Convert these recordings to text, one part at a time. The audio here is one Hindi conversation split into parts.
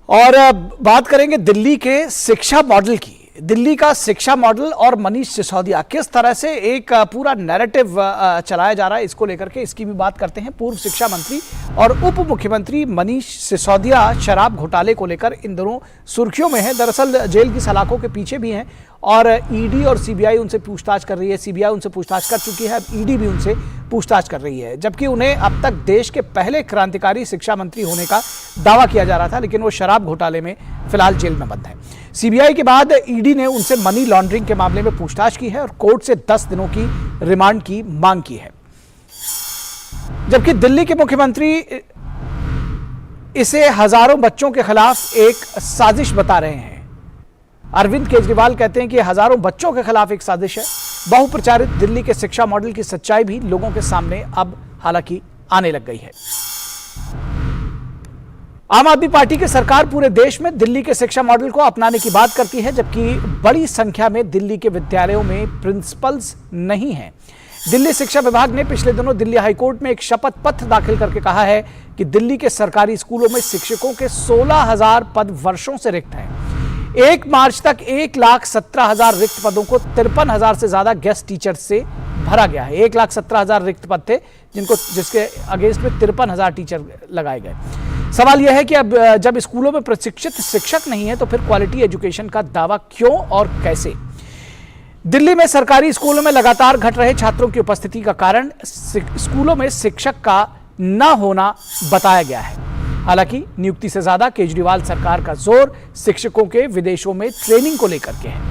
और बात करेंगे दिल्ली के शिक्षा मॉडल की। दिल्ली का शिक्षा मॉडल और मनीष सिसोदिया किस तरह से एक पूरा नैरेटिव चलाया जा रहा है, इसको लेकर के इसकी भी बात करते हैं। पूर्व शिक्षा मंत्री और उप मुख्यमंत्री मनीष सिसोदिया शराब घोटाले को लेकर इन दोनों सुर्खियों में हैं। दरअसल जेल की सलाखों के पीछे भी हैं और ईडी और सीबीआई उनसे पूछताछ कर रही है। सीबीआई उनसे पूछताछ कर चुकी है, अब ईडी भी उनसे पूछताछ कर रही है। जबकि उन्हें अब तक देश के पहले क्रांतिकारी शिक्षा मंत्री होने का दावा किया जा रहा था, लेकिन वो शराब घोटाले में फिलहाल जेल में बंद है। सीबीआई के बाद ईडी ने उनसे मनी लॉन्ड्रिंग के मामले में पूछताछ की है और कोर्ट से 10 दिनों की रिमांड की मांग की है। जबकि दिल्ली के मुख्यमंत्री इसे हजारों बच्चों के खिलाफ एक साजिश बता रहे हैं। अरविंद केजरीवाल कहते हैं कि हजारों बच्चों के खिलाफ एक साजिश है। बहुप्रचारित दिल्ली के शिक्षा मॉडल की सच्चाई भी लोगों के सामने अब हालांकि आने लग गई है। आम आदमी पार्टी की सरकार पूरे देश में दिल्ली के शिक्षा मॉडल को अपनाने की बात करती है, जबकि बड़ी संख्या में दिल्ली के विद्यालयों में प्रिंसिपल्स नहीं हैं। दिल्ली शिक्षा विभाग ने पिछले दिनों दिल्ली हाईकोर्ट में एक शपथ पत्र दाखिल करके कहा है कि दिल्ली के सरकारी स्कूलों में शिक्षकों के 16,000 पद वर्षों से रिक्त हैं। 1 मार्च तक 1,17,000 रिक्त पदों को 53,000 से ज्यादा गेस्ट टीचर से भरा गया है। 1,17,000 रिक्त पद थे जिसके अगेंस्ट में 53,000 टीचर लगाए गए। सवाल यह है कि अब जब स्कूलों में प्रशिक्षित शिक्षक नहीं है तो फिर क्वालिटी एजुकेशन का दावा क्यों और कैसे? दिल्ली में सरकारी स्कूलों में लगातार घट रहे छात्रों की उपस्थिति का कारण स्कूलों में शिक्षक का न होना बताया गया है। हालांकि नियुक्ति से ज्यादा केजरीवाल सरकार का जोर शिक्षकों के विदेशों में ट्रेनिंग को लेकर के है।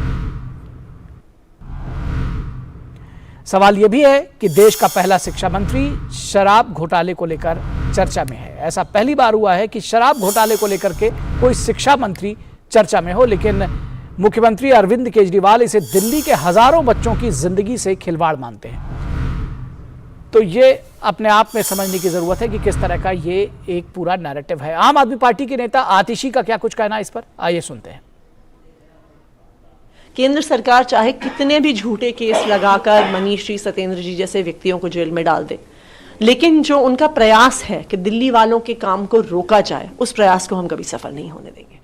सवाल यह भी है कि देश का पहला शिक्षा मंत्री शराब घोटाले को लेकर चर्चा में है। ऐसा पहली बार हुआ है कि शराब घोटाले को लेकर के कोई शिक्षा मंत्री चर्चा में हो, लेकिन मुख्यमंत्री अरविंद केजरीवाल इसे दिल्ली के हजारों बच्चों की जिंदगी से खिलवाड़ मानते हैं। तो ये अपने आप में समझने की जरूरत है कि किस तरह का ये एक पूरा नैरेटिव है। आम आदमी पार्टी के नेता आतिशी का क्या कुछ कहना है इस पर, आइए सुनते हैं। केंद्र सरकार चाहे कितने भी झूठे केस लगाकर मनीष जी, सत्येंद्र जी जैसे व्यक्तियों को जेल में डाल दे, लेकिन जो उनका प्रयास है कि दिल्ली वालों के काम को रोका जाए, उस प्रयास को हम कभी सफल नहीं होने देंगे।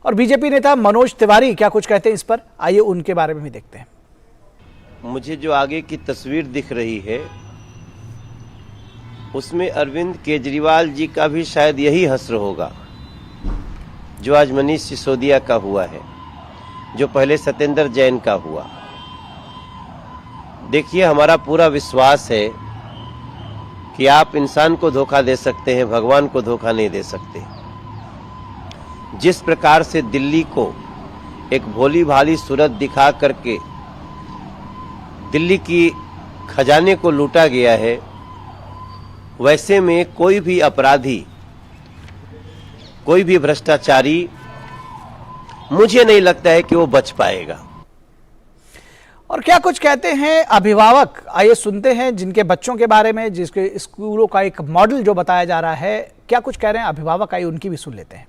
और बीजेपी नेता मनोज तिवारी क्या कुछ कहते हैं इस पर, आइए उनके बारे में भी देखते हैं। मुझे जो आगे की तस्वीर दिख रही है उसमें अरविंद केजरीवाल जी का भी शायद यही हश्र होगा जो आज मनीष सिसोदिया का हुआ है, जो पहले सत्येंद्र जैन का हुआ। देखिए, हमारा पूरा विश्वास है कि आप इंसान को धोखा दे सकते हैं, भगवान को धोखा नहीं दे सकते। जिस प्रकार से दिल्ली को एक भोली भाली सूरत दिखा करके दिल्ली की खजाने को लूटा गया है, वैसे में कोई भी अपराधी, कोई भी भ्रष्टाचारी, मुझे नहीं लगता है कि वो बच पाएगा। और क्या कुछ कहते हैं अभिभावक, आइए सुनते हैं जिनके बच्चों के बारे में, जिसके स्कूलों का एक मॉडल जो बताया जा रहा है, क्या कुछ कह रहे हैं अभिभावक, आइए उनकी भी सुन लेते हैं।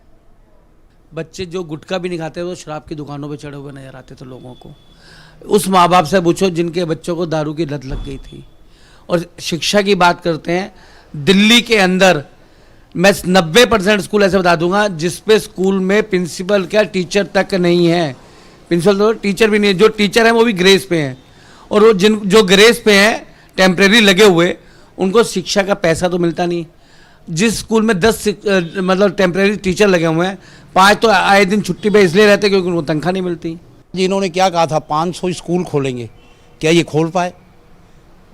बच्चे जो गुटखा भी नहीं खाते वो शराब की दुकानों पे चढ़े हुए नजर आते थे लोगों को। उस माँ बाप से पूछो जिनके बच्चों को दारू की लत लग गई थी। और शिक्षा की बात करते हैं, दिल्ली के अंदर मैं 90% स्कूल ऐसे बता दूंगा जिसपे स्कूल में प्रिंसिपल क्या टीचर तक नहीं है। प्रिंसिपल तो टीचर भी नहीं है, जो टीचर हैं वो भी ग्रेस पे हैं। और वो जो ग्रेस पे हैं टेम्परेरी लगे हुए, उनको शिक्षा का पैसा तो मिलता नहीं। जिस स्कूल में 10 मतलब टेम्परेरी टीचर लगे हुए हैं, 5 तो आए दिन छुट्टी पे इसलिए रहते क्योंकि उनको तनख्वाह नहीं मिलती। इन्होंने क्या कहा था, 500 स्कूल खोलेंगे, क्या ये खोल पाए?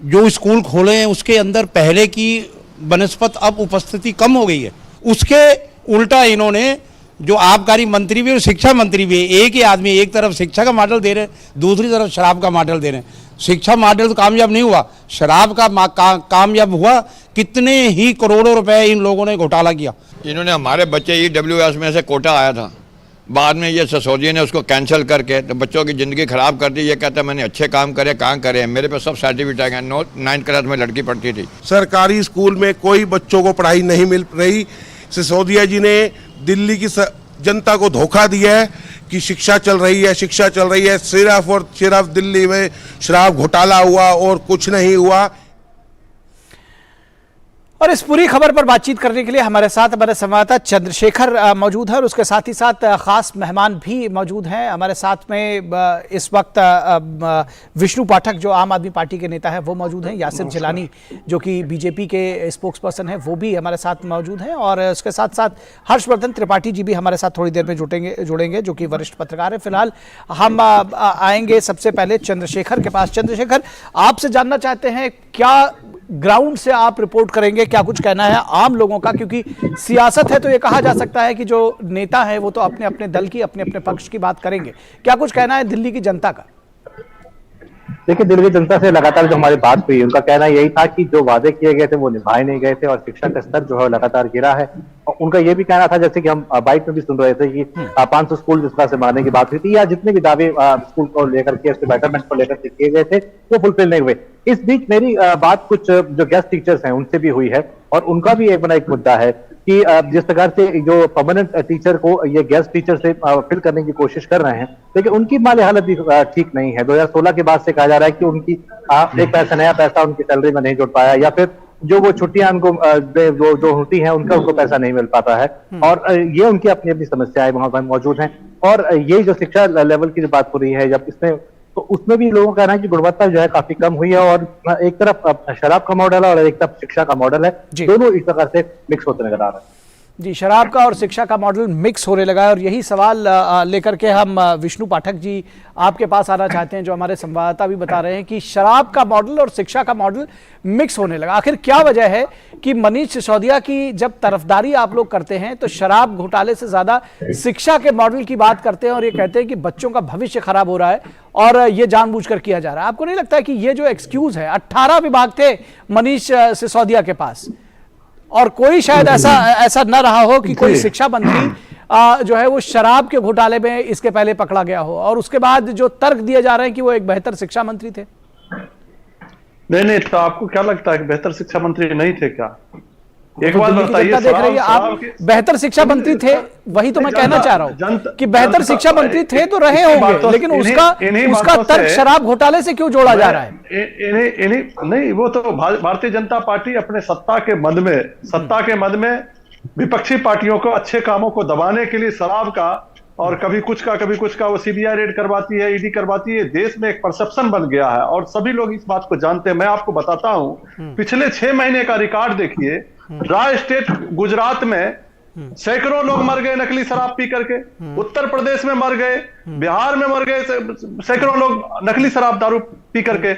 जो स्कूल खोले हैं उसके अंदर पहले की बनस्पत अब उपस्थिति कम हो गई है। उसके उल्टा इन्होंने, जो आबकारी मंत्री भी और शिक्षा मंत्री भी, एक ही आदमी एक तरफ शिक्षा का मॉडल दे रहे हैं, दूसरी तरफ शराब का मॉडल दे रहे हैं। शिक्षा मॉडल तो कामयाब नहीं हुआ, शराब का कामयाब हुआ। कितने ही करोड़ों रुपए इन लोगों ने घोटाला किया। इन्होंने हमारे बच्चे EWS में से कोटा आया था, बाद में ये सिसोदिया ने उसको कैंसिल करके तो बच्चों की ज़िंदगी ख़राब कर दी। ये कहता है मैंने अच्छे काम करे, कहाँ करे, मेरे पे सब सर्टिफिकेट है। 9th क्लास में लड़की पढ़ती थी। सरकारी स्कूल में कोई बच्चों को पढ़ाई नहीं मिल रही। सिसोदिया जी ने दिल्ली की जनता को धोखा दिया है कि शिक्षा चल रही है, शिक्षा चल रही है। सिर्फ और सिर्फ दिल्ली में शराब घोटाला हुआ और कुछ नहीं हुआ। और इस पूरी खबर पर बातचीत करने के लिए हमारे साथ हमारे संवाददाता चंद्रशेखर मौजूद है और उसके साथ ही साथ खास मेहमान भी मौजूद हैं हमारे साथ में। इस वक्त विष्णु पाठक जो आम आदमी पार्टी के नेता है वो मौजूद हैं, यासिर जिलानी जो कि बीजेपी के स्पोक्स पर्सन है वो भी हमारे साथ मौजूद हैं, और उसके साथ साथ हर्षवर्धन त्रिपाठी जी भी हमारे साथ थोड़ी देर में जुड़ेंगे जो कि वरिष्ठ पत्रकार है। फिलहाल हम आएंगे सबसे पहले चंद्रशेखर के पास। चंद्रशेखर, आपसे जानना चाहते हैं क्या ग्राउंड से आप रिपोर्ट करेंगे, क्या कुछ कहना है आम लोगों का, क्योंकि सियासत है तो ये कहा जा सकता है कि जो नेता है वो तो अपने अपने दल की अपने अपने पक्ष की बात करेंगे। क्या कुछ कहना है दिल्ली की जनता का? देखिए, दिल्ली की जनता से लगातार जो हमारी बात हुई उनका कहना यही था कि जो वादे किए गए थे वो निभाए नहीं गए थे और शिक्षा का स्तर जो है लगातार गिरा है। और उनका ये भी कहना था, जैसे कि हम बाइट में भी सुन रहे थे कि 500 स्कूल जिस तरह से बनाने की बात हुई थी या जितने भी दावे स्कूल को लेकर के उसके बेटरमेंट को लेकर के किए गए थे वो फुलफिल नहीं हुए। इस बीच मेरी बात कुछ जो गेस्ट टीचर्स हैं उनसे भी हुई है और उनका भी एक मुद्दा है कि जिस प्रकार से जो परमानेंट टीचर को ये गेस्ट टीचर से फिल करने की कोशिश कर रहे हैं, लेकिन उनकी माली हालत भी ठीक नहीं है। 2016 के बाद से कहा जा रहा है कि उनकी एक पैसा नया पैसा उनकी सैलरी में नहीं जुड़ पाया, या फिर जो वो छुट्टियां उनको जो होती हैं उनको पैसा नहीं मिल पाता है। और ये उनकी अपनी अपनी समस्याएं वहां पर मौजूद हैं। और ये जो शिक्षा लेवल की जो बात हो रही है जब इसमें, तो उसमें भी लोगों का कहना है कि गुणवत्ता जो है काफी कम हुई है और एक तरफ शराब का मॉडल है और एक तरफ शिक्षा का मॉडल है, दोनों इस प्रकार से मिक्स होते नजर आ रहे हैं। जी, शराब का और शिक्षा का मॉडल मिक्स होने लगा है और यही सवाल लेकर के हम विष्णु पाठक जी आपके पास आना चाहते हैं। जो हमारे संवाददाता भी बता रहे हैं कि शराब का मॉडल और शिक्षा का मॉडल मिक्स होने लगा। आखिर क्या वजह है कि मनीष सिसोदिया की जब तरफदारी आप लोग करते हैं तो शराब घोटाले से ज्यादा शिक्षा के मॉडल की बात करते हैं और ये कहते हैं कि बच्चों का भविष्य खराब हो रहा है और ये जानबूझकर किया जा रहा है? आपको नहीं लगता है कि ये जो एक्सक्यूज है, 18 विभाग थे मनीष सिसोदिया के पास और कोई शायद ऐसा न रहा हो कि कोई शिक्षा मंत्री जो है वो शराब के घोटाले में इसके पहले पकड़ा गया हो और उसके बाद जो तर्क दिए जा रहे हैं कि वो एक बेहतर शिक्षा मंत्री थे? नहीं, तो आपको क्या लगता है कि बेहतर शिक्षा मंत्री नहीं थे क्या? एक बात बताइए, देख रही है आप बेहतर शिक्षा मंत्री थे, वही तो मैं कहना चाह रहा हूँ कि बेहतर शिक्षा मंत्री थे तो रहे होंगे, लेकिन उसका तर्क शराब घोटाले से क्यों जोड़ा जा रहा है? नहीं, वो तो भारतीय जनता पार्टी अपने सत्ता के मद में विपक्षी पार्टियों को अच्छे कामों को दबाने के लिए शराब का और कभी कुछ का वो सीबीआई रेड करवाती है, ईडी करवाती है। देश में एक परसेप्शन बन गया है और सभी लोग इस बात को जानते हैं। मैं आपको बताता हूं, पिछले 6 महीने का रिकॉर्ड देखिए। राय स्टेट गुजरात में सैकड़ों लोग मर गए नकली शराब पी करके, उत्तर प्रदेश में मर गए, बिहार में मर गए सैकड़ों लोग नकली शराब दारू पी करके,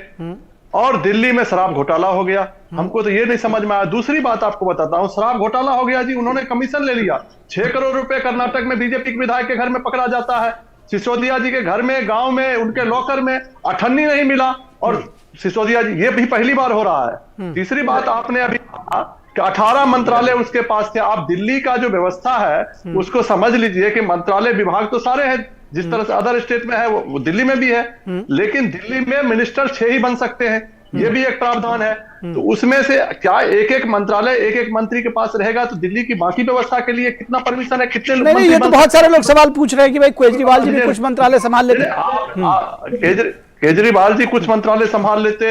और दिल्ली में शराब घोटाला हो गया। हमको तो ये नहीं समझ में आया। दूसरी बात आपको बताता हूं, शराब घोटाला हो गया जी, उन्होंने कमीशन ले लिया। 6 करोड़ रुपए कर्नाटक में बीजेपी के विधायक के घर में पकड़ा जाता है, सिसोदिया जी के घर में, गांव में, उनके लॉकर में अठन्नी नहीं मिला और सिसोदिया जी, ये भी पहली बार हो रहा है। तीसरी बात आपने अभी कहा कि 18 मंत्रालय उसके पास थे। आप दिल्ली का जो व्यवस्था है उसको समझ लीजिए कि मंत्रालय विभाग तो सारे हैं, जिस तरह से अदर स्टेट में है वो दिल्ली में भी है, लेकिन दिल्ली में मिनिस्टर 6 ही बन सकते हैं, ये भी एक प्रावधान है। तो उसमें से क्या एक मंत्रालय एक मंत्री के पास रहेगा तो दिल्ली की बाकी व्यवस्था के लिए कितना परमिशन है, कितने लोग? नहीं, ये तो बहुत सारे लोग सवाल पूछ रहे हैं कि भाई केजरीवाल जी भी कुछ मंत्रालय संभाल लेते। केजरीवाल जी कुछ मंत्रालय संभाल लेते,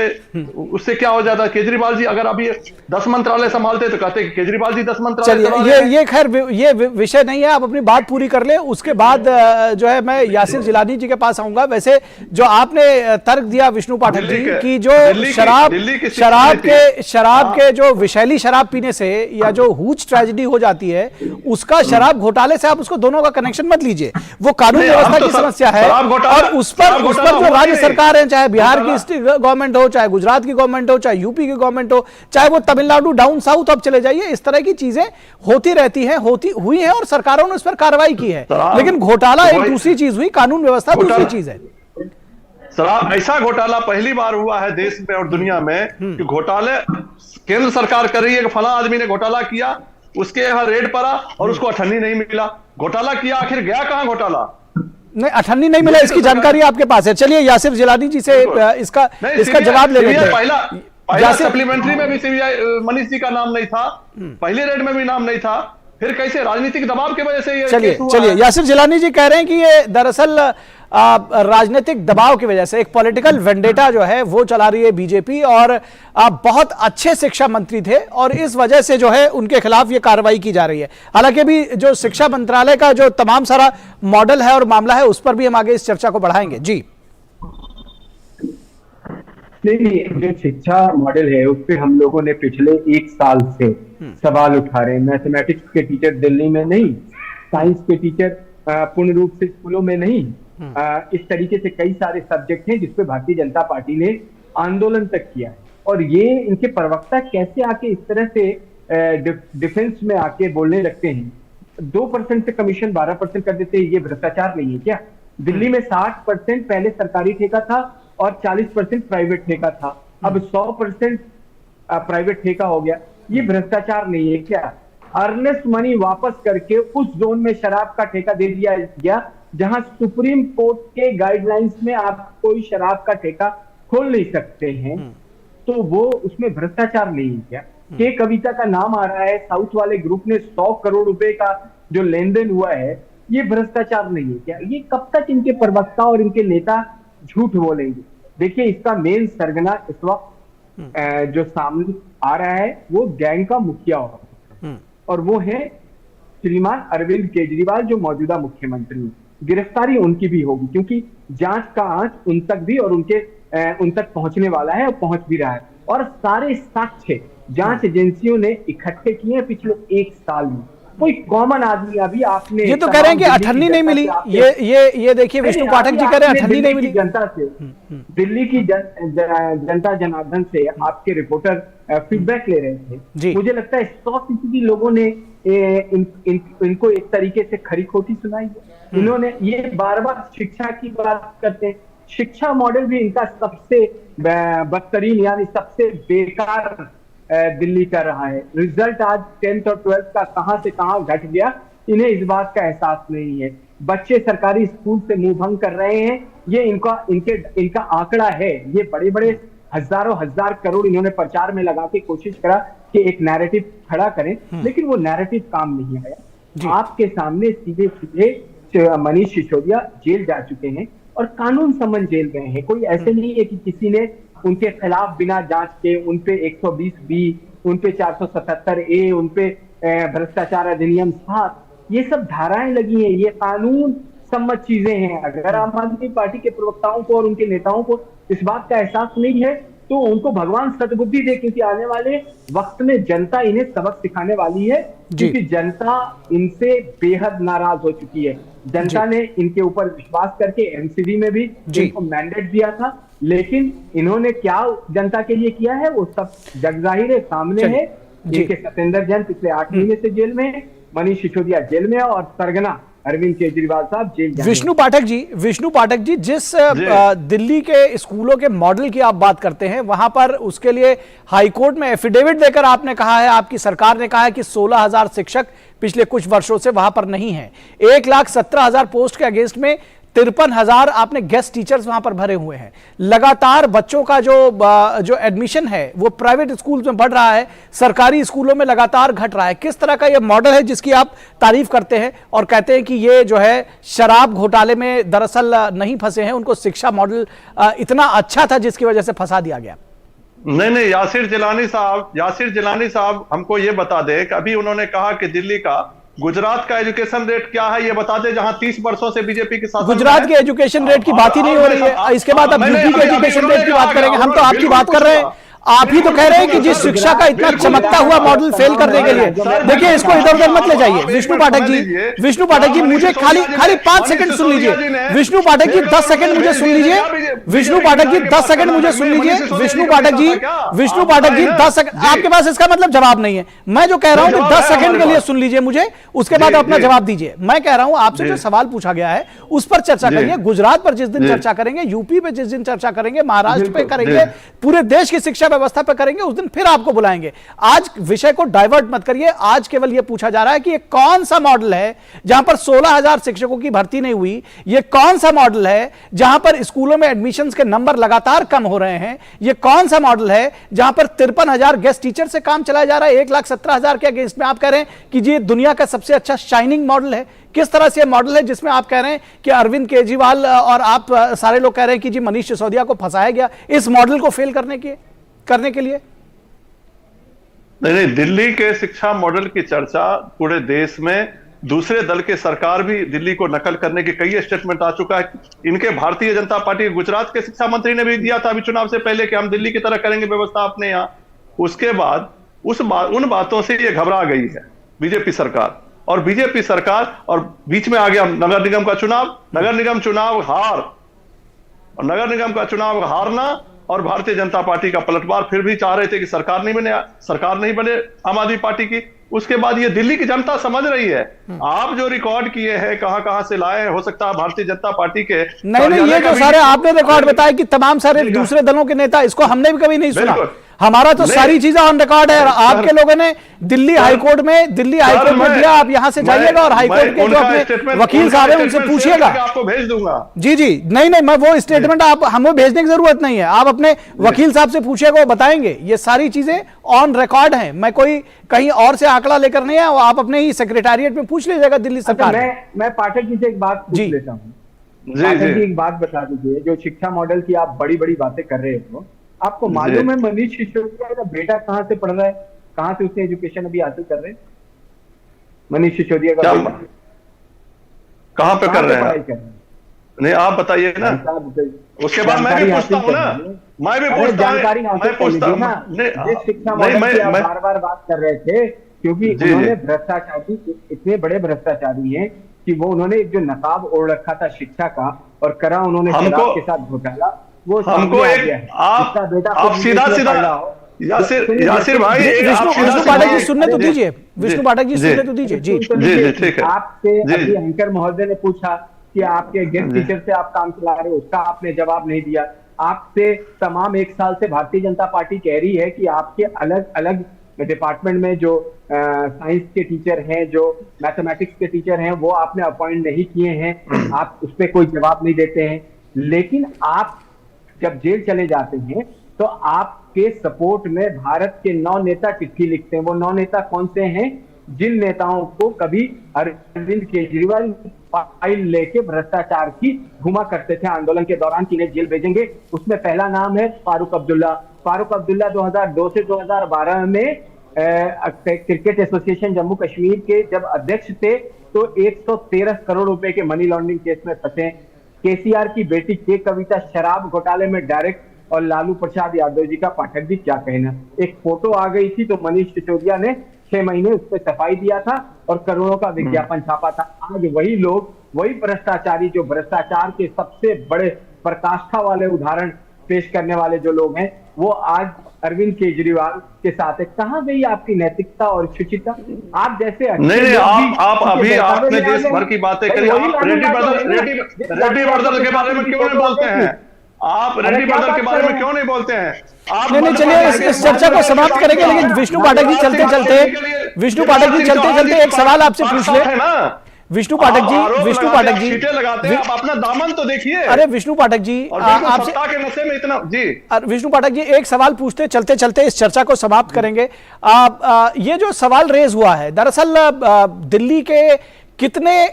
उससे क्या हो जाता? केजरीवाल जी अगर अभी 10 मंत्रालय संभालते तो कहते कि केजरीवाल जी 10 मंत्रालय। ये खैर ये विषय नहीं है, आप अपनी बात पूरी कर ले, उसके बाद जो है मैं यासिर जिलानी जी के पास आऊंगा। वैसे जो आपने तर्क दिया विष्णु पाठक जी की जो शराब के जो विषैली शराब पीने से या जो हुज ट्रेजेडी हो जाती है उसका शराब घोटाले से आप उसको दोनों का कनेक्शन मत लीजिए। वो कानून व्यवस्था की समस्या है और उस पर जो राज्य सरकार है, चाहे बिहार की गवर्नमेंट हो, चाहे गुजरात की गवर्नमेंट हो, चाहे यूपी की गवर्नमेंट हो, चाहे वो तमिलनाडु डाउन साउथ अब चले जाइए, इस तरह की चीजें होती रहती हैं, हुई हैं और सरकारों ने उस पर कार्रवाई की है। लेकिन घोटाला एक दूसरी चीज हुई, कानून व्यवस्था दूसरी चीज है। ऐसा घोटाला पहली बार हुआ है देश में और दुनिया में कि घोटाले केंद्र सरकार कर रही है कि फला आदमी ने घोटाला किया, उसके यहाँ रेड पड़ा और उसको अठन्नी नहीं मिला। घोटाला किया, आखिर गया कहां घोटाला? नहीं, अठन्नी नहीं मिला, इसकी जानकारी आपके पास है। चलिए यासिर जिलानी जी से इसका जवाब ले लेते हैं। पहला सप्लीमेंट्री में भी सीबीआई मनीष जी का नाम नहीं था, पहले रेड में भी नाम नहीं था, फिर कैसे राजनीतिक दबाव की वजह से ये चलिए केस हुआ चलिए, है। यासिर जिलानी जी कह रहे हैं कि ये दरअसल राजनीतिक दबाव की वजह से एक पॉलिटिकल वेंडेटा जो है वो चला रही है बीजेपी, और बहुत अच्छे शिक्षा मंत्री थे और इस वजह से जो है उनके खिलाफ ये कार्रवाई की जा रही है। हालांकि अभी जो शिक्षा मंत्रालय का जो तमाम सारा मॉडल है और मामला है उस पर भी हम आगे इस चर्चा को बढ़ाएंगे। जी नहीं, जो शिक्षा मॉडल है उस पर हम लोगों ने पिछले 1 साल से सवाल उठा रहे हैं। मैथमेटिक्स के टीचर दिल्ली में नहीं, साइंस के टीचर पूर्ण रूप से स्कूलों में नहीं, इस तरीके से कई सारे सब्जेक्ट हैं जिसपे भारतीय जनता पार्टी ने आंदोलन तक किया है। और ये इनके प्रवक्ता कैसे आके इस तरह से डिफेंस में आके बोलने लगते हैं, 2% से कमीशन 12% कर देते हैं, ये भ्रष्टाचार नहीं है क्या? दिल्ली में 60% पहले सरकारी ठेका था और 40% प्राइवेट ठेका था, अब 100% प्राइवेट ठेका हो गया, ये भ्रष्टाचार नहीं है क्या? अर्नेस्ट मनी वापस करके उस जोन में शराब का ठेका दे दिया गया जहां सुप्रीम कोर्ट के गाइडलाइंस में आप कोई शराब का ठेका खोल नहीं सकते हैं, तो वो उसमें भ्रष्टाचार नहीं है क्या? के कविता का नाम आ रहा है, साउथ वाले ग्रुप ने 100 करोड़ रुपए का जो लेन देन हुआ है, ये भ्रष्टाचार नहीं है क्या? ये कब तक इनके प्रवक्ता और इनके नेता झूठ बोलेंगे? देखिए, इसका मेन सरगना इस वक्त जो सामने आ रहा है वो गैंग का मुखिया होगा, और वो है श्रीमान अरविंद केजरीवाल जो मौजूदा मुख्यमंत्री हैं। गिरफ्तारी उनकी भी होगी क्योंकि जांच का आंच उन तक भी और उन तक पहुंचने वाला है और पहुंच भी रहा है। और सारे साक्ष्य जांच एजेंसियों ने इकट्ठे किए हैं पिछले 1 साल में। कोई कॉमन आदमी, अभी आपने ये तो कह रहे हैं कि अठन्नी नहीं मिली, ये देखिए विष्णु पाठक जी कह रहे हैं अठन्नी नहीं मिली। जनता से, दिल्ली की जनता जनार्दन से आपके रिपोर्टर फीडबैक ले रहे थे। मुझे लगता है 100% लोगों ने इनको एक तरीके से खरी खोटी सुनाई है। इन्होंने ये बार बार शिक्षा की बात करते हैं, शिक्षा मॉडल भी इनका सबसे बदतरीन यानी सबसे बेकार दिल्ली कर रहा है। रिजल्ट आज 10th और 12th का कहां से कहां घट गया, इन्हें इस बात का एहसास नहीं है। बच्चे सरकारी स्कूल से मुंह भंग कर रहे हैं, ये इनका आंकड़ा है। ये बड़े बड़े हजारों हजार करोड़ इन्होंने प्रचार में लगा के कोशिश करा कि एक नैरेटिव खड़ा करें, लेकिन वो नैरेटिव काम नहीं आया। आपके सामने सीधे सीधे मनीष सिसोदिया जेल जा चुके हैं और कानून सम्मन जेल गए हैं। कोई ऐसे नहीं है कि किसी ने उनके खिलाफ बिना जांच के उनपे 120B, उनपे 477A, उनपे भ्रष्टाचार अधिनियम 7, ये सब धाराएं लगी हैं, ये कानून सम्मत चीजें हैं। अगर आम आदमी पार्टी के प्रवक्ताओं को और उनके नेताओं को इस बात का एहसास नहीं है तो उनको भगवान सद्बुद्धि दे, क्योंकि आने वाले वक्त में जनता इन्हें सबक सिखाने वाली है, क्योंकि जनता इनसे बेहद नाराज हो चुकी है। जनता ने इनके ऊपर विश्वास करके एमसीडी में भी इनको मैंडेट दिया था, लेकिन इन्होंने क्या जनता के लिए किया है वो सब जगजाहिर है, सामने है। जिनके सत्येंद्र जैन पिछले 8 महीने से जेल में, मनीष सिसोदिया जेल में और सरगना अरविंद केजरीवाल साहब जेल। विष्णु पाठक जी, जिस दिल्ली के स्कूलों के मॉडल की आप बात करते हैं, वहां पर उसके लिए हाईकोर्ट में एफिडेविट देकर आपने कहा है, आपकी सरकार ने कहा है कि 16,000 शिक्षक पिछले कुछ वर्षों से वहां पर नहीं है। 1,17,000 पोस्ट के अगेंस्ट में 53,000 आपने गेस्ट टीचर्स वहां पर भरे हुए हैं। लगातार बच्चों का जो एडमिशन है वो प्राइवेट स्कूल में बढ़ रहा है, सरकारी स्कूलों में लगातार घट रहा है। किस तरह का ये मॉडल है जिसकी आप तारीफ करते हैं और कहते हैं कि ये जो है शराब घोटाले में दरअसल नहीं फंसे हैं, उनको शिक्षा मॉडल इतना अच्छा था जिसकी वजह से फंसा दिया गया? नहीं, यासिर जिलानी साहब हमको ये बता दे कि अभी उन्होंने कहा कि दिल्ली का, गुजरात का एजुकेशन रेट क्या है ये बता दे, जहां 30 वर्षों से बीजेपी के साथ। गुजरात के एजुकेशन रेट की बात ही नहीं हो रही है, इसके बाद अब यूपी के एजुकेशन रेट की बात करेंगे। हम तो आपकी बात कर रहे हैं, आप ही तो कह रहे हैं कि जिस शिक्षा का इतना चमकता हुआ मॉडल फेल करने के लिए। देखिए, इसको इधर उधर मत ले जाइए। विष्णु पाठक जी मुझे खाली 5 सेकंड सुन लीजिए। विष्णु पाठक जी 10 सेकंड मुझे सुन लीजिए। विष्णु पाठक जी 10 सेकंड मुझे सुन लीजिए। विष्णु पाठक जी 10 सेकंड, आपके पास इसका मतलब जवाब नहीं है। मैं जो कह रहा हूं कि 10 सेकंड के लिए सुन लीजिए मुझे, उसके बाद अपना जवाब दीजिए। मैं कह रहा हूं आपसे जो सवाल पूछा गया है उस पर चर्चा करिए। गुजरात पर जिस दिन चर्चा करेंगे, यूपी पे जिस दिन चर्चा करेंगे, महाराष्ट्र पे करेंगे, पूरे देश की शिक्षा व्यवस्था पे करेंगे, उस दिन फिर आपको बुलाएंगे। आज विषय को डाइवर्ट मत करिए। आज केवल यह पूछा जा रहा है कि ये कौन सा मॉडल है जहां पर 16,000 शिक्षकों की भर्ती नहीं हुई, ये कौन सा मॉडल है जहां पर स्कूलों में एडमिशंस के नंबर लगातार कम हो रहे हैं, ये कौन सा मॉडल है जहां पर 53,000 गेस्ट टीचर से काम चलाया जा रहा है 1,17,000 के अगेंस्ट में आप कह रहे हैं कि ये दुनिया का सबसे अच्छा शाइनिंग मॉडल है। किस तरह से मॉडल है जिसमें आप कह रहे हैं कि अरविंद केजरीवाल और आप सारे लोग कह रहे हैं कि जी मनीष सिसोदिया को फंसाया गया इस मॉडल को फेल करने के लिए? नहीं, दिल्ली के शिक्षा मॉडल की चर्चा पूरे देश में, दूसरे दल के सरकार भी दिल्ली को नकल करने के कई स्टेटमेंट आ चुका है। इनके भारतीय जनता पार्टी गुजरात के शिक्षा मंत्री ने भी दिया था अभी चुनाव से पहले कि हम दिल्ली की तरह करेंगे व्यवस्था अपने यहाँ। उसके बाद उन बातों से ये घबरा गई है बीजेपी सरकार, और बीजेपी सरकार, और बीच में आ गया नगर निगम का चुनाव, नगर निगम का चुनाव हारना और भारतीय जनता पार्टी का पलटवार। फिर भी चाह रहे थे कि सरकार नहीं बने आम आदमी पार्टी की। उसके बाद ये दिल्ली की जनता समझ रही है। आप जो रिकॉर्ड किए हैं कहां से लाए हैं, हो सकता है भारतीय जनता पार्टी के नहीं, ये जो सारे आपने रिकॉर्ड बताया कि तमाम सारे दूसरे दलों के नेता, इसको हमने भी कभी नहीं सुना। हमारा तो सारी चीजें ऑन रिकॉर्ड है। आपके लोगों ने दिल्ली हाईकोर्ट में दिया, आप यहां से जाइएगा और हाईकोर्ट के जो अपने वकील साहब हैं उनसे पूछिएगा, आपको भेज दूंगा। जी, नहीं, मैं वो स्टेटमेंट आप हमें भेजने की जरूरत नहीं है, आप अपने वकील साहब से पूछिएगा, वो बताएंगे। ये सारी चीजें ऑन रिकॉर्ड हैं, मैं कोई कहीं और से आंकड़ा लेकर नहीं है। आप अपने ही सेक्रेटेरिएट में पूछ लीजिएगा दिल्ली सरकार। मैं पाठक जी से एक बात पूछ लेता हूँ। पाठक जी एक बात बता दीजिए, जो शिक्षा मॉडल की आप बड़ी बड़ी बातें कर रहे हो, आपको मालूम है मनीष सिसोदिया का बेटा कहां से पढ़ रहा है, कहां से उसने एजुकेशन अभी हासिल कर रहे हैं? मनीष सिसोदिया का बेटा कहां पे कर रहे हैं? नहीं, आप बताइए ना, उसके बाद मैं भी पूछता हूं ना, मैं भी जानकारी पूछता हूं ना। शिक्षा मॉडल की आप बार-बार बात कर रहे थे क्योंकि उन्होंने भ्रष्टाचारी, इतने बड़े भ्रष्टाचारी हैं कि वो उन्होंने एक जो नकाब ओढ़ रखा था शिक्षा का और करा उन्होंने शराब के साथ घोटाला, वो हमको एक आप सीधा यासिर भाई, विष्णु पाठक जी सुनने तो दीजिए, विष्णु पाठक जी सुनने तो दीजिए। जी, ठीक है। आपसे अभी एंकर महोदय ने पूछा कि आपके गेस्ट टीचर से आप काम चला रहे हो, उसका आपने जवाब नहीं दिया। आपसे तमाम 1 साल से भारतीय जनता पार्टी कह रही है कि आपके अलग अलग डिपार्टमेंट में जो साइंस के टीचर हैं, जो मैथमेटिक्स के टीचर हैं, वो आपने अपॉइंट नहीं किए हैं, आप उस पर कोई जवाब नहीं देते हैं। लेकिन आप जब जेल चले जाते हैं तो आपके सपोर्ट में भारत के 9 नेता चिट्ठी लिखते हैं। वो 9 नेता कौन से हैं? जिन नेताओं को कभी अरविंद केजरीवाल फाइल लेके भ्रष्टाचार की घुमा करते थे आंदोलन के दौरान कि इन्हें जेल भेजेंगे। उसमें पहला नाम है फारूक अब्दुल्ला। फारूक अब्दुल्ला 2002 से 2012 में क्रिकेट एसोसिएशन जम्मू कश्मीर के जब अध्यक्ष थे तो 113 करोड़ रुपए के मनी लॉन्ड्रिंग केस में फंसे। केसीआर की बेटी के कविता शराब घोटाले में डायरेक्ट, और लालू प्रसाद यादव जी का पाठक जी क्या कहना। एक फोटो आ गई थी तो मनीष सिसोदिया ने 6 महीने उस पर सफाई दिया था और करोड़ों का विज्ञापन छापा था। आज वही लोग, वही भ्रष्टाचारी, जो भ्रष्टाचार के सबसे बड़े पराकाष्ठा वाले उदाहरण पेश करने वाले जो लोग हैं, वो आज अरविंद केजरीवाल के साथ है। कहां गई आपकी नैतिकता और शुचिता? आप जैसे नहीं, आप अभी आपने देश भर की बातें करी, आप रेड्डी ब्रदर के बारे में क्यों नहीं बोलते हैं? आप रेड्डी ब्रदर के बारे में क्यों नहीं बोलते हैं? आप नहीं, चलिए इस चर्चा को समाप्त करेंगे, लेकिन विष्णु पाठक जी चलते चलते एक सवाल आपसे पूछ ले। विष्णु पाठक जी लगाते हैं, आप अपना दामन तो देखिए। अरे विष्णु पाठक जी, आपसे के नशे में इतना जी, विष्णु पाठक जी एक सवाल पूछते चलते चलते इस चर्चा को समाप्त करेंगे। ये जो सवाल रेज हुआ है, दरअसल दिल्ली के कितने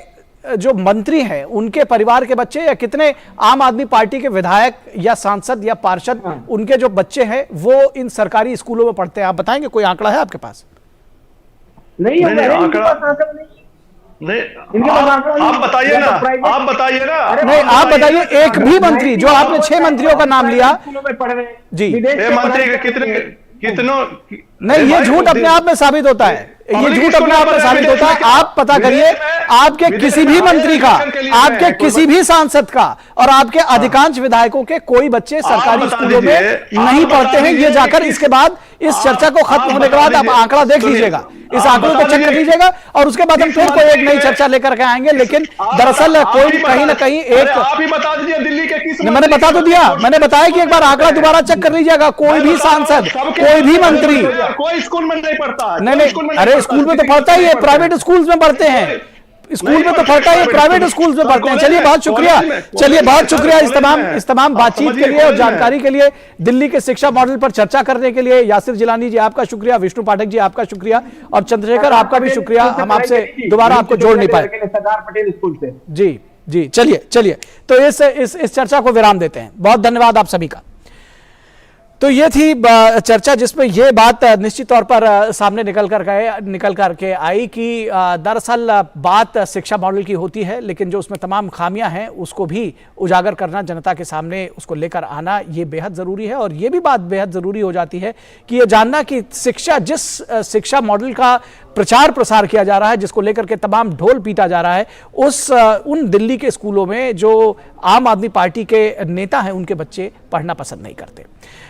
जो मंत्री हैं उनके परिवार के बच्चे या कितने आम आदमी पार्टी के विधायक या सांसद या पार्षद उनके जो बच्चे हैं वो इन सरकारी स्कूलों में पढ़ते हैं? आप बताएंगे, कोई आंकड़ा है आपके पास? नहीं, आप बताइए ना, आप बताइए ना। नहीं, आप बताइए एक भी मंत्री, जो आपने 6 मंत्रियों का नाम लिया जी, मंत्री कितनों नहीं, ये झूठ अपने आप में साबित होता है। ये झूठ अपने आप में साबित होता है। आप पता करिए आपके किसी भी मंत्री का, आपके किसी भी सांसद का और आपके अधिकांश विधायकों के कोई बच्चे सरकारी स्कूलों में नहीं पढ़ते हैं। ये जाकर इसके बाद इस चर्चा को खत्म होने के बाद आप आंकड़ा देख लीजिएगा, इस आंकड़ों को चेक कर लीजिएगा और उसके बाद हम फिर कोई एक नई चर्चा लेकर के आएंगे। लेकिन दरअसल कोई कहीं ना कहीं एक, आप ही बता दीजिए दिल्ली के किस, मैंने बता तो दिया, मैंने बताया कि एक बार आंकड़ा दोबारा चेक कर लीजिएगा। कोई भी सांसद, कोई भी मंत्री, कोई स्कूल में नहीं पढ़ता। नहीं, अरे स्कूल में तो पढ़ता ही है, प्राइवेट स्कूल्स में पढ़ते हैं, स्कूल में तो पढ़ता है, प्राइवेट स्कूल्स में पढ़ते हैं। चलिए बहुत शुक्रिया, चलिए बहुत शुक्रिया इस तमाम बातचीत के लिए और जानकारी के लिए, दिल्ली के शिक्षा मॉडल पर चर्चा करने के लिए। यासिर जिलानी जी आपका शुक्रिया, विष्णु पाठक जी आपका शुक्रिया और चंद्रशेखर आपका भी शुक्रिया। हम आपसे दोबारा आपको जोड़ नहीं पाए। सरदार पटेल स्कूल से जी जी, चलिए तो इस चर्चा को विराम देते हैं। बहुत धन्यवाद आप सभी का। तो ये थी चर्चा जिसमें ये बात निश्चित तौर पर सामने निकल करके आई कि दरअसल बात शिक्षा मॉडल की होती है, लेकिन जो उसमें तमाम खामियां हैं उसको भी उजागर करना, जनता के सामने उसको लेकर आना, ये बेहद ज़रूरी है। और ये भी बात बेहद ज़रूरी हो जाती है कि ये जानना कि जिस शिक्षा मॉडल का प्रचार प्रसार किया जा रहा है, जिसको लेकर के तमाम ढोल पीटा जा रहा है, उन दिल्ली के स्कूलों में जो आम आदमी पार्टी के नेता हैं उनके बच्चे पढ़ना पसंद नहीं करते।